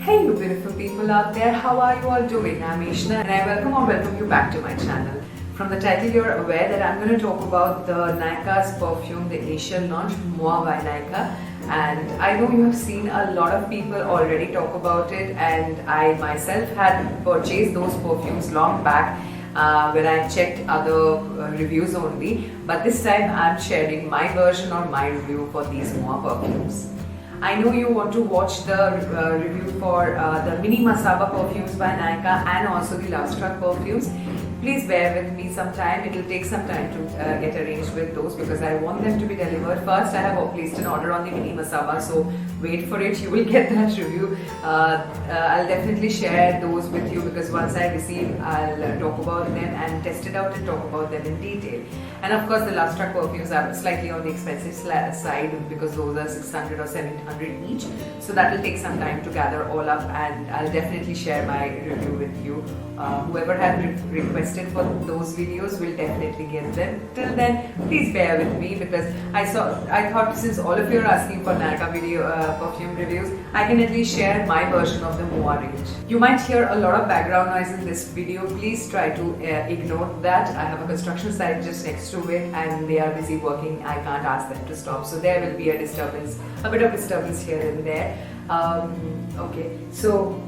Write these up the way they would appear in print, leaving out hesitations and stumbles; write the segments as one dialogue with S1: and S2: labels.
S1: Hey you beautiful people out there, how are you all doing? I'm Ishna and I welcome you back to my channel. From the title you're aware that I'm going to talk about the Nykaa's perfume, the initial launch, Moi by Nykaa. And I know you have seen a lot of people already talk about it, and I myself had purchased those perfumes long back when I checked other reviews only. But this time I'm sharing my version or my review for these Moi perfumes. I know you want to watch the review for the Mini Masaba perfumes by Nykaa and also the Love Struck perfumes. Please bear with me some time. It will take some time to get arranged with those because I want them to be delivered. First, I have placed an order on the Mini Masaba, so wait for it. You will get that review. I'll definitely share those with you because once I receive, I'll talk about them and test it out and talk about them in detail. And of course, the Love Struck perfumes are slightly on the expensive side because those are 600 or 700 each. So that will take some time to gather all up, and I'll definitely share my review with you. Whoever had requested for those videos will definitely get them. Till then, please bear with me because I thought since all of you are asking for Nykaa video perfume reviews, I can at least share my version of the Moi range. You might hear a lot of background noise in this video. Please try to ignore that. I have a construction site just next to it and they are busy working. I can't ask them to stop, so there will be a bit of disturbance here and there. Okay, so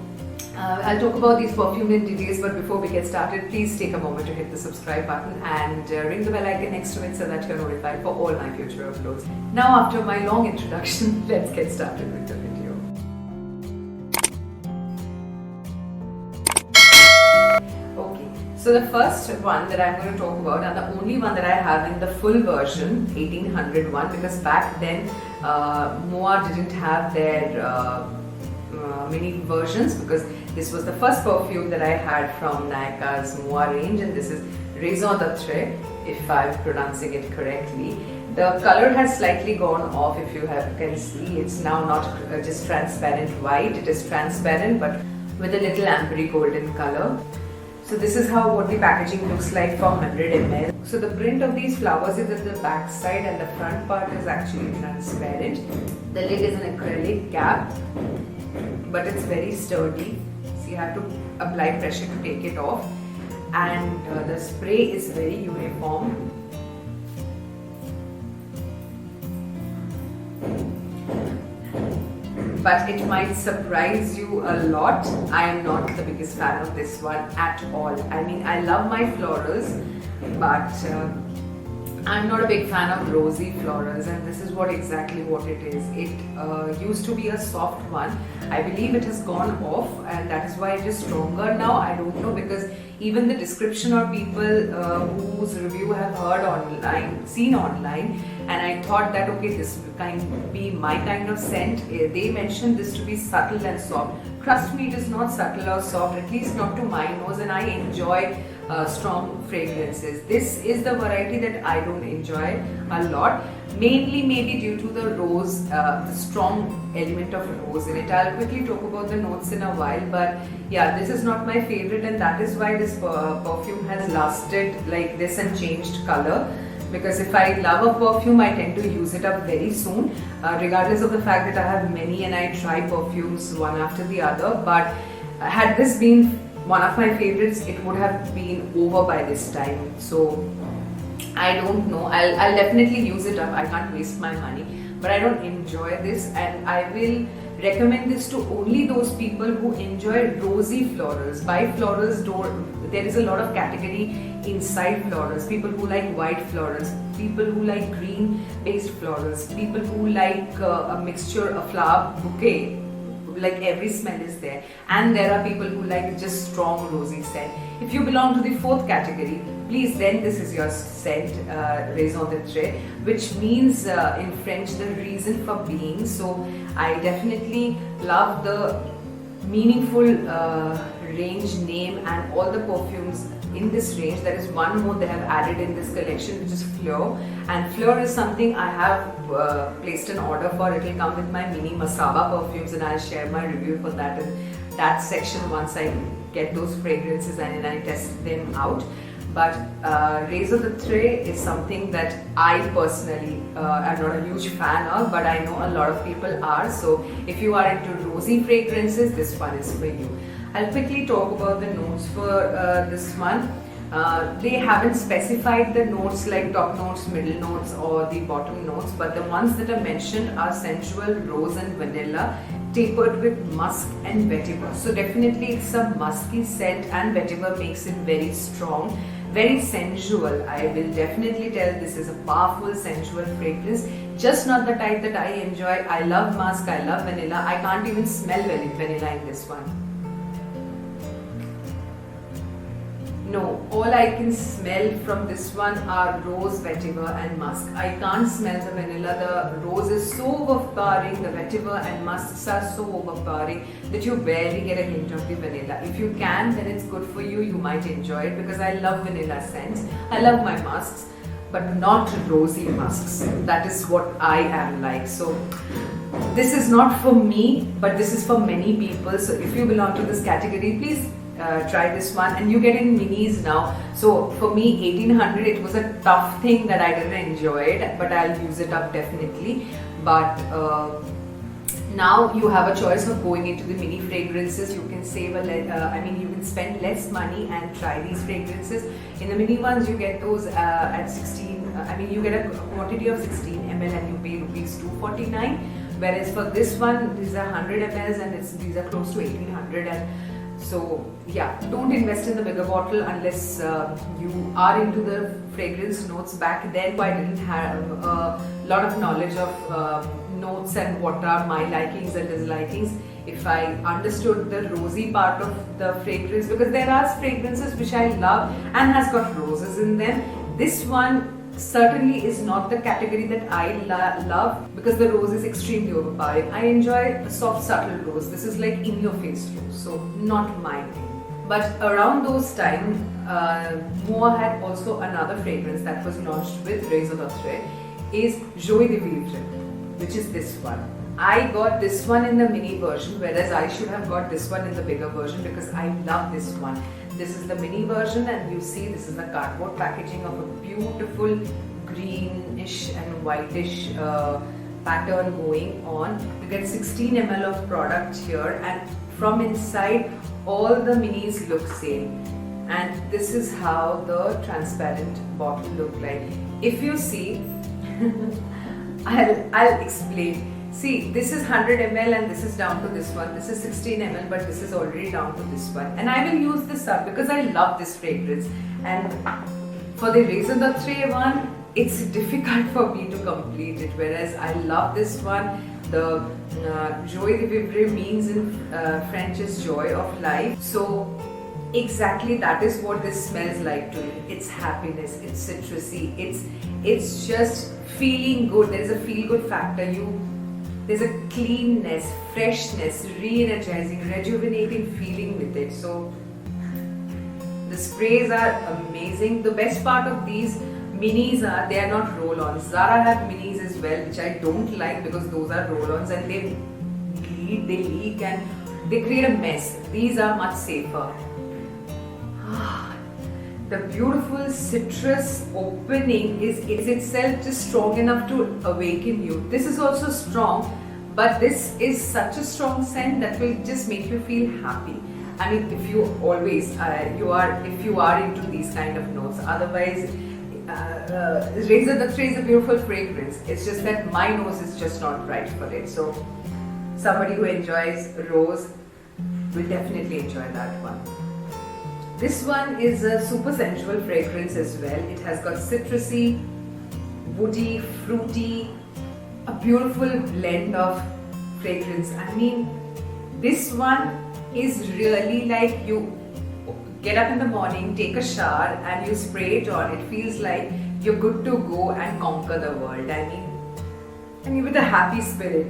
S1: I'll talk about these perfumes in details, but before we get started, please take a moment to hit the subscribe button and ring the bell icon next to it so that you're notified for all my future uploads. Now, after my long introduction, let's get started with the video. Okay, so the first one that I'm going to talk about, and the only one that I have in the full version, 1800 one, because back then Moi didn't have their mini versions, because this was the first perfume that I had from Nykaa's Moi range, and this is Raison d'Atre, if I'm pronouncing it correctly. The color has slightly gone off. If you can see, it's now not just transparent white, it is transparent but with a little ambery golden color. So this is what the packaging looks like for 100 ml. So the print of these flowers is at the back side and the front part is actually transparent. The lid is an acrylic cap, but it's very sturdy, so you have to apply pressure to take it off, and the spray is very uniform. But it might surprise you a lot. I am not the biggest fan of this one at all. I mean, I love my florals, but I'm not a big fan of rosy florals, and this is exactly what it is. It used to be a soft one. I believe it has gone off, and that is why it is stronger now. I don't know, because even the description or people whose review I have heard online, seen online, and I thought that okay, this can be my kind of scent. They mentioned this to be subtle and soft. Trust me, it is not subtle or soft, at least not to my nose, and I enjoy strong fragrances. This is the variety that I don't enjoy a lot, mainly maybe due to the rose, the strong element of rose in it. I'll quickly talk about the notes in a while, but yeah, this is not my favorite, and that is why this perfume has lasted like this and changed color. Because if I love a perfume, I tend to use it up very soon, regardless of the fact that I have many and I try perfumes one after the other. But had this been one of my favorites, it would have been over by this time. So I don't know. I'll definitely use it up. I can't waste my money, but I don't enjoy this, and I will recommend this to only those people who enjoy rosy florals. By florals, there is a lot of category inside florals. People who like white florals, people who like green based florals, people who like a mixture of flower bouquet, like every smell is there, and there are people who like just strong rosy scent. If you belong to the fourth category, please, then this is your scent, Raison d'Atre, which means in French the reason for being. So I definitely love the meaningful range name and all the perfumes in this range. There is one more they have added in this collection, which is Fleur, and Fleur is something I have placed an order for. It will come with my Mini Masaba perfumes, and I'll share my review for that in that section once I get those fragrances and I test them out. but Razor the Tray is something that I personally am not a huge fan of, but I know a lot of people are. So if you are into rosy fragrances, this one is for you. I'll quickly talk about the notes for this one. They haven't specified the notes like top notes, middle notes or the bottom notes, but the ones that are mentioned are sensual, rose and vanilla, tapered with musk and vetiver. So definitely it's a musky scent, and vetiver makes it very strong, very sensual. I will definitely tell this is a powerful sensual fragrance, just not the type that I enjoy. I love musk, I love vanilla. I can't even smell vanilla in this one. No, all I can smell from this one are rose, vetiver and musk. I can't smell the vanilla. The rose is so overpowering, the vetiver and musks are so overpowering that you barely get a hint of the vanilla. If you can, then it's good for you. You might enjoy it because I love vanilla scents. I love my musks, but not rosy musks. That is what I am like. So this is not for me, but this is for many people. So if you belong to this category, please try this one. And you get in minis now, so for me 1800, it was a tough thing that I didn't enjoy it, but I'll use it up definitely. But now you have a choice of going into the mini fragrances. You can save you can spend less money and try these fragrances. In the mini ones you get those at 16, you get a quantity of 16 ml and you pay rupees 249, whereas for this one these are 100 mls and these are close to 1800. And so yeah, don't invest in the bigger bottle unless you are into the fragrance notes. Back then I didn't have a lot of knowledge of notes and what are my likings and dislikings. If I understood the rosy part of the fragrance, because there are fragrances which I love and has got roses in them, this one certainly is not the category that I love because the rose is extremely overpowering. I enjoy a soft subtle rose. This is like in your face rose, so not my thing. But around those time, Moa had also another fragrance that was launched with Razor the Tray, is Joie de Vivre, which is this one. I got this one in the mini version, whereas I should have got this one in the bigger version because I love this one. This is the mini version, and you see this is the cardboard packaging of a beautiful greenish and whitish pattern going on. You get 16 ml of product here, and from inside all the minis look same. And this is how the transparent bottle look like. If you see, I'll explain. See, this is 100 ml and this is down to this one. This is 16 ml, but this is already down to this one. And I will use this up because I love this fragrance. And for the Razor the Tray one, it's difficult for me to complete it. Whereas I love this one. The Joie de Vivre means in French is joy of life. So exactly that is what this smells like to me. It's happiness, it's citrusy, it's just feeling good. There is a feel good factor. There's a cleanness, freshness, re-energizing, rejuvenating feeling with it. So the sprays are amazing. The best part of these minis are they are not roll-ons. Zara have minis as well, which I don't like because those are roll-ons and they leak and they create a mess. These are much safer. The beautiful citrus opening is itself just strong enough to awaken you. This is also strong, but this is such a strong scent that will just make you feel happy. I mean, if you always if you are into these kind of notes. Otherwise, Razor the Tray is a beautiful fragrance. It's just that my nose is just not right for it. So somebody who enjoys rose will definitely enjoy that one. This one is a super sensual fragrance as well. It has got citrusy, woody, fruity, a beautiful blend of fragrance. I mean, this one is really like you get up in the morning, take a shower and you spray it on. It feels like you're good to go and conquer the world. I mean with a happy spirit.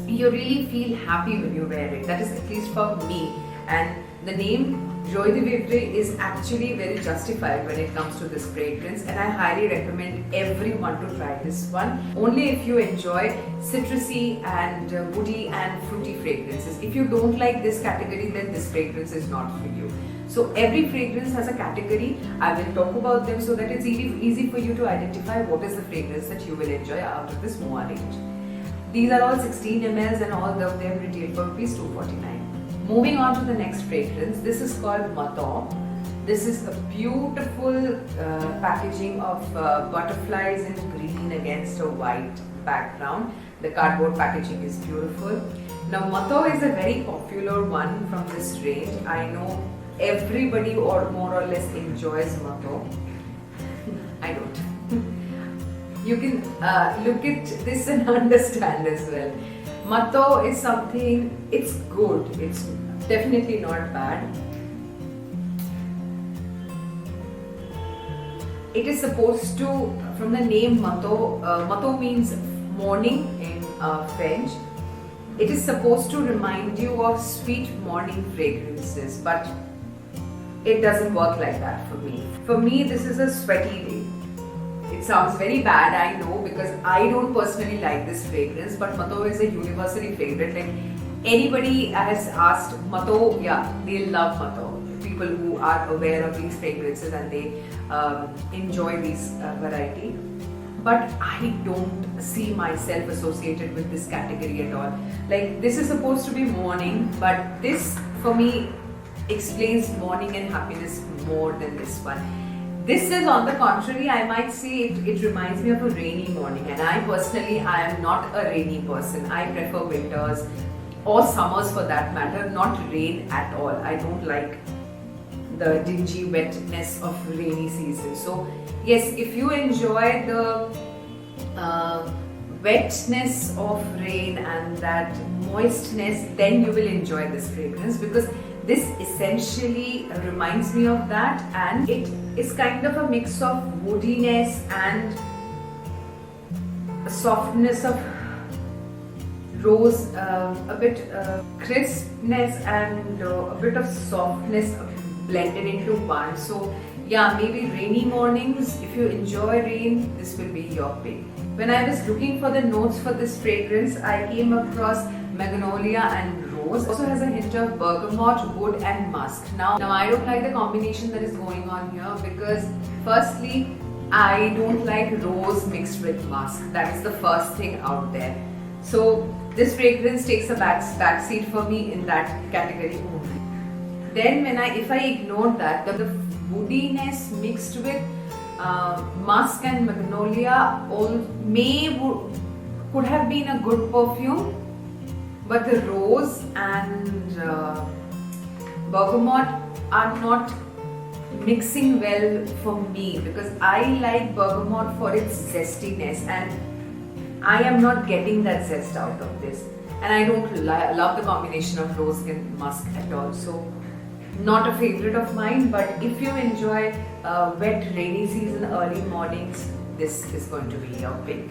S1: You really feel happy when you wear it. That is at least for me. And the name Joie de Vivre is actually very justified when it comes to this fragrance, and I highly recommend everyone to try this one. Only if you enjoy citrusy and woody and fruity fragrances. If you don't like this category, then this fragrance is not for you. So every fragrance has a category. I will talk about them so that it's easy for you to identify what is the fragrance that you will enjoy out of this MOA range. These are all 16 mls and all of them retail for rupees 249. Moving on to the next fragrance, this is called Mato. This is a beautiful packaging of butterflies in green against a white background. The cardboard packaging is beautiful. Now Mato is a very popular one from this range. I know everybody or more or less enjoys Mato. I don't. You can look at this and understand as well. Mato is something, it's good, it's definitely not bad. It is supposed to, from the name Mato, Mato means morning in French. It is supposed to remind you of sweet morning fragrances, but it doesn't work like that for me. For me, this is a sweaty day. It sounds very bad, I know, because I don't personally like this fragrance, but Mato is a universally favorite. Like anybody has asked Mato, yeah, they love Mato. People who are aware of these fragrances and they enjoy these variety. But I don't see myself associated with this category at all. Like this is supposed to be morning, but this for me explains morning and happiness more than this one. This is on the contrary, I might say it reminds me of a rainy morning, and I personally, I am not a rainy person. I prefer winters or summers for that matter, not rain at all. I don't like the dingy wetness of rainy season. So yes, if you enjoy the wetness of rain and that moistness, then you will enjoy this fragrance, because this essentially reminds me of that, and it is kind of a mix of woodiness and a softness of rose, a bit crispness and a bit of softness blended into one. So yeah, maybe rainy mornings, if you enjoy rain, this will be your pick. When I was looking for the notes for this fragrance, I came across magnolia and rose. Also has a hint of bergamot, wood and musk. Now I don't like the combination that is going on here, because firstly, I don't like rose mixed with musk. That is the first thing out there. So this fragrance takes a backseat for me in that category only. Then if I ignore that, the woodiness mixed with musk and magnolia could have been a good perfume, but the rose and bergamot are not mixing well for me, because I like bergamot for its zestiness and I am not getting that zest out of this, and I don't love the combination of rose and musk at all. So not a favorite of mine, but if you enjoy wet rainy season early mornings, this is going to be your pick.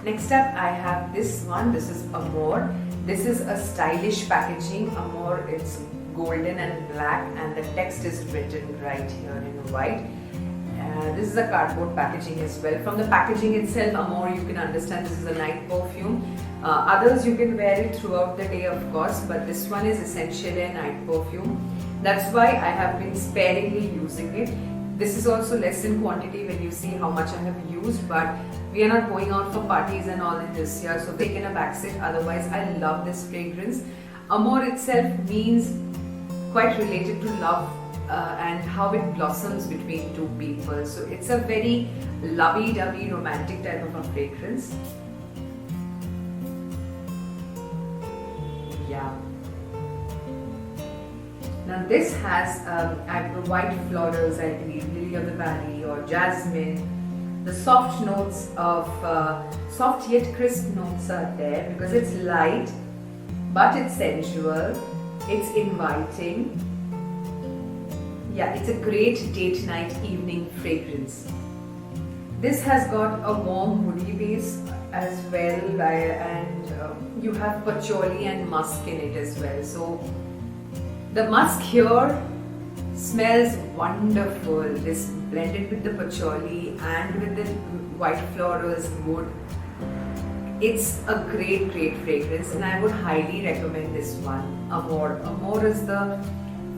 S1: Next up I have this one. This is Amore. This is a stylish packaging. Amore, it's golden and black, and the text is written right here in white. This is a cardboard packaging as well. From the packaging itself, Amore, you can understand this is a night perfume. Others you can wear it throughout the day, of course, but this one is essentially a night perfume. That's why I have been sparingly using it. This is also less in quantity when you see how much I have used, but we are not going out for parties and all in this year, so taken a backseat. Otherwise, I love this fragrance. Amore itself means quite related to love and how it blossoms between two people. So it's a very lovey-dovey romantic type of a fragrance. Yeah. Now this has white florals, I believe, lily of the valley or jasmine. The soft notes of, soft yet crisp notes are there, because it's light, but it's sensual, it's inviting. Yeah, it's a great date night evening fragrance. This has got a warm woody base as well, and you have patchouli and musk in it as well. So the musk here smells wonderful. This blended with the patchouli and with the white florals, wood. It's a great fragrance, and I would highly recommend this one, Amore. Amore is the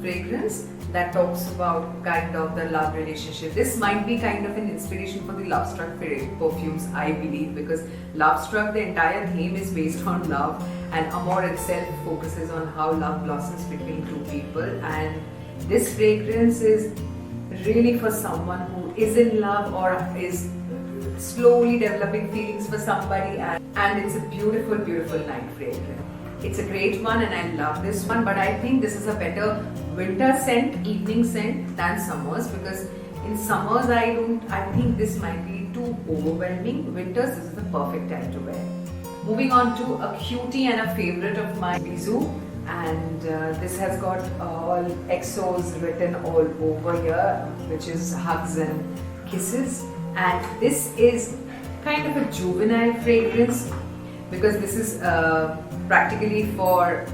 S1: fragrance that talks about kind of the love relationship. This might be kind of an inspiration for the Love Struck perfumes, I believe, because Love Struck, the entire theme is based on love, and Amor itself focuses on how love blossoms between two people. And this fragrance is really for someone who is in love or is slowly developing feelings for somebody, and it's a beautiful, beautiful night fragrance. It's a great one and I love this one, but I think this is a better winter scent, evening scent than summers, because in summers I think this might be too overwhelming. Winters, this is the perfect time to wear. Moving on to a cutie and a favorite of mine, Bisou, and this has got all XOs written all over here, which is hugs and kisses, and this is kind of a juvenile fragrance because this is practically for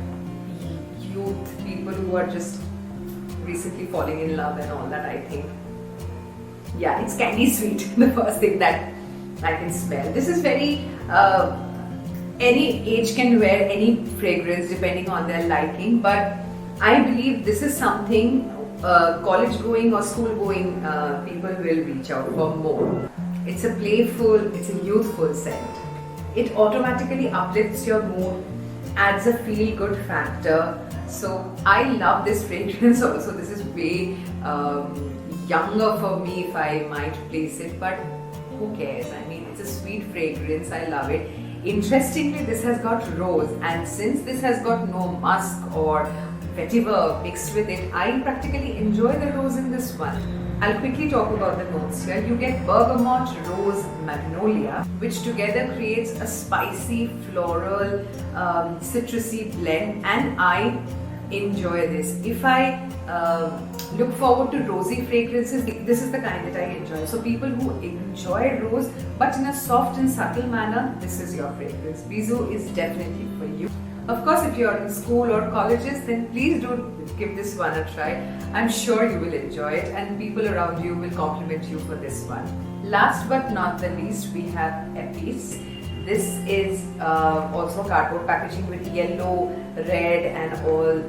S1: youth, people who are just recently falling in love and all that, I think. Yeah, it's candy sweet, the first thing that I can smell. This is very, any age can wear any fragrance depending on their liking, but I believe this is something college going or school going people will reach out for more. It's a playful, it's a youthful scent. It automatically uplifts your mood, adds a feel good factor. So I love this fragrance also. This is way younger for me if I might place it, but who cares? I mean, it's a sweet fragrance. I love it. Interestingly, this has got rose, and since this has got no musk or vetiver mixed with it, I practically enjoy the rose in this one. I'll quickly talk about the notes here. You get bergamot, rose, magnolia, which together creates a spicy, floral, citrusy blend, and I enjoy this. If I look forward to rosy fragrances, this is the kind that I enjoy. So people who enjoy rose but in a soft and subtle manner, this is your fragrance. Bisou is definitely for you. Of course, if you're in school or colleges, then please do give this one a try. I'm sure you will enjoy it and people around you will compliment you for this one. Last but not the least, we have Epis. This is also cardboard packaging with yellow, red and all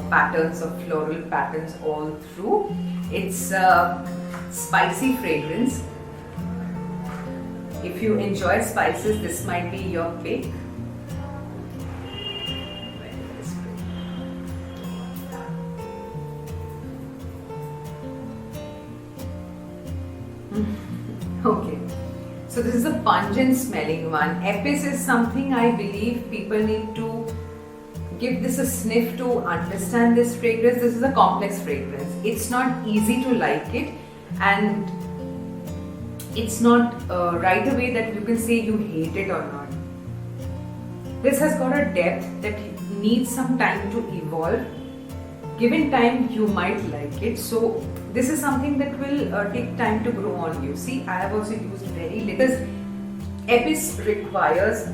S1: patterns of floral patterns all through. It's a spicy fragrance. If you enjoy spices, this might be your pick. Okay, so this is a pungent smelling one. Epis is something I believe people need to give this a sniff to understand this fragrance. This is a complex fragrance. It's not easy to like it, and it's not right away that you can say you hate it or not. This has got a depth that needs some time to evolve. Given time, you might like it. So this is something that will take time to grow on you. See, I have also used very little because Epis requires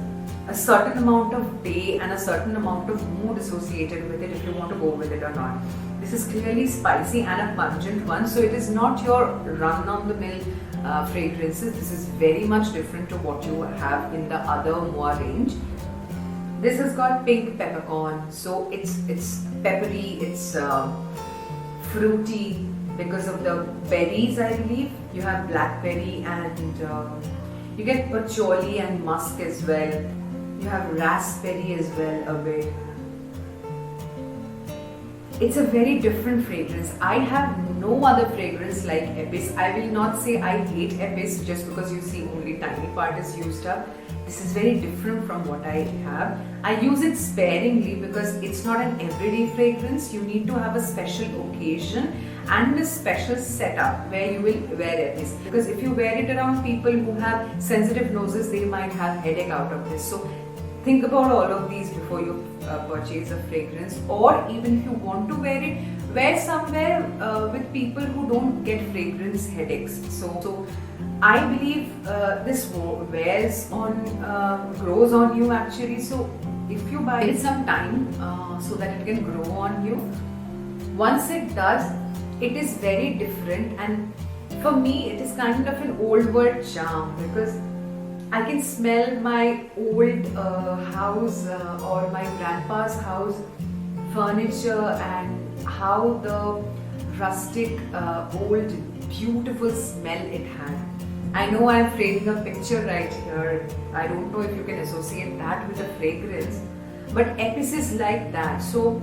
S1: a certain amount of day and a certain amount of mood associated with it if you want to go with it or not. This is clearly spicy and a pungent one, so it is not your run-on-the-mill fragrances. This is very much different to what you have in the other Moa range. This has got pink peppercorn, so it's peppery, it's fruity because of the berries, I believe. You have blackberry and you get patchouli and musk as well. You have raspberry as well a bit. It's a very different fragrance. I have no other fragrance like Epis. I will not say I hate Epis just because you see only tiny part is used up. This is very different from what I have. I use it sparingly because it's not an everyday fragrance. You need to have a special occasion and a special setup where you will wear Epis. Because if you wear it around people who have sensitive noses, they might have headache out of this. So think about all of these before you purchase a fragrance, or even if you want to wear it, wear somewhere with people who don't get fragrance headaches. So I believe this wears on, grows on you actually. So if you buy it some time so that it can grow on you, once it does, it is very different, and for me it is kind of an old world charm because I can smell my old house or my grandpa's house furniture and how the rustic, old, beautiful smell it had. I know I'm framing a picture right here. I don't know if you can associate that with a fragrance, but Epis is like that. So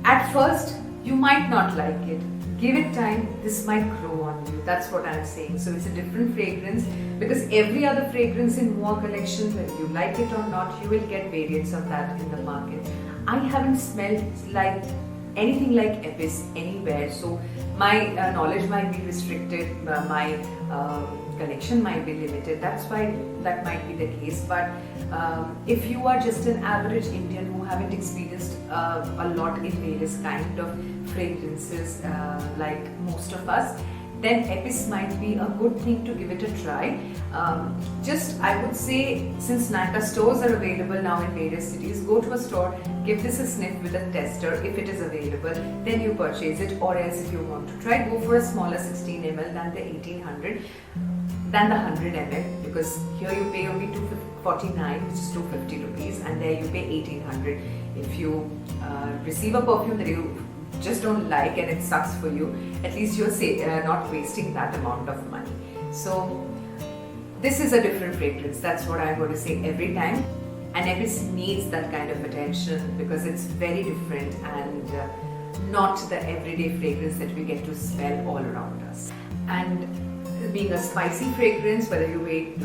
S1: at first you might not like it. Give it time, this might grow on you. That's what I'm saying. So it's a different fragrance, because every other fragrance in MOA collection, whether you like it or not, you will get variants of that in the market. I haven't smelled like anything like Epis anywhere, so my knowledge might be restricted, my collection might be limited. That's why that might be the case. But if you are just an average Indian who haven't experienced a lot in various kind of fragrances like most of us, then Epis might be a good thing to give it a try. Just I would say, since Nykaa stores are available now in various cities, go to a store, give this a sniff with a tester. If it is available, then you purchase it, or else if you want to try, go for a smaller 16 ml than the 1800, than the 100 ml, because here you pay only 249, which is 250 rupees, and there you pay 1800. If you receive a perfume that you just don't like and it sucks for you, at least you're not wasting that amount of money. So this is a different fragrance, that's what I'm going to say every time. And Epis needs that kind of attention because it's very different and not the everyday fragrance that we get to smell all around us. And being a spicy fragrance, whether you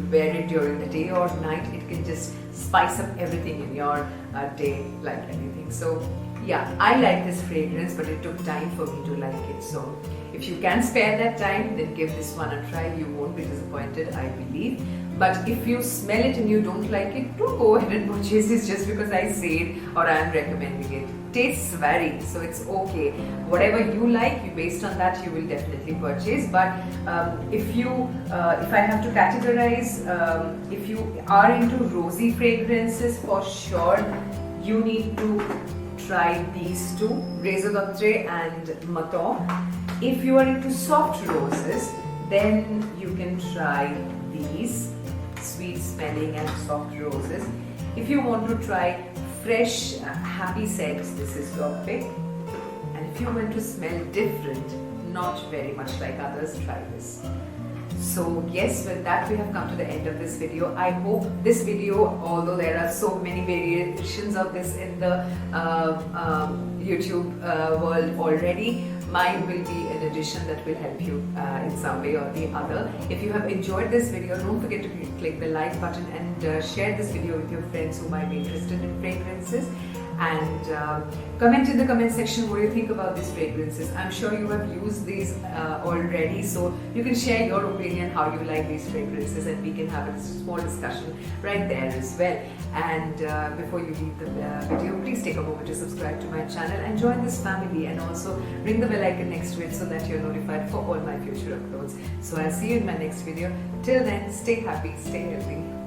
S1: wear it during the day or night, it can just spice up everything in your day like anything. So yeah, I like this fragrance, but it took time for me to like it. So if you can spare that time, then give this one a try. You won't be disappointed, I believe. But if you smell it and you don't like it, don't go ahead and purchase this just because I say it or I am recommending it. Tastes vary, so it's okay. Whatever you like, based on that, you will definitely purchase. But if I have to categorize, if you are into rosy fragrances, for sure, you need to try these two, Raison d'Octroi and Maton. If you are into soft roses, then you can try these, sweet smelling and soft roses. If you want to try fresh, happy scents, this is your pick. And if you want to smell different, not very much like others, try this. So yes, with that we have come to the end of this video. I hope this video, although there are so many variations of this in the YouTube world already, mine will be an addition that will help you in some way or the other. If you have enjoyed this video, don't forget to click the like button and share this video with your friends who might be interested in fragrances. And comment in the comment section what you think about these fragrances. I'm sure you have used these already, so you can share your opinion how you like these fragrances, and we can have a small discussion right there as well. And before you leave the video, please take a moment to subscribe to my channel and join this family, and also ring the bell icon next to it so that you're notified for all my future uploads. So I'll see you in my next video. Till then, stay happy, stay healthy.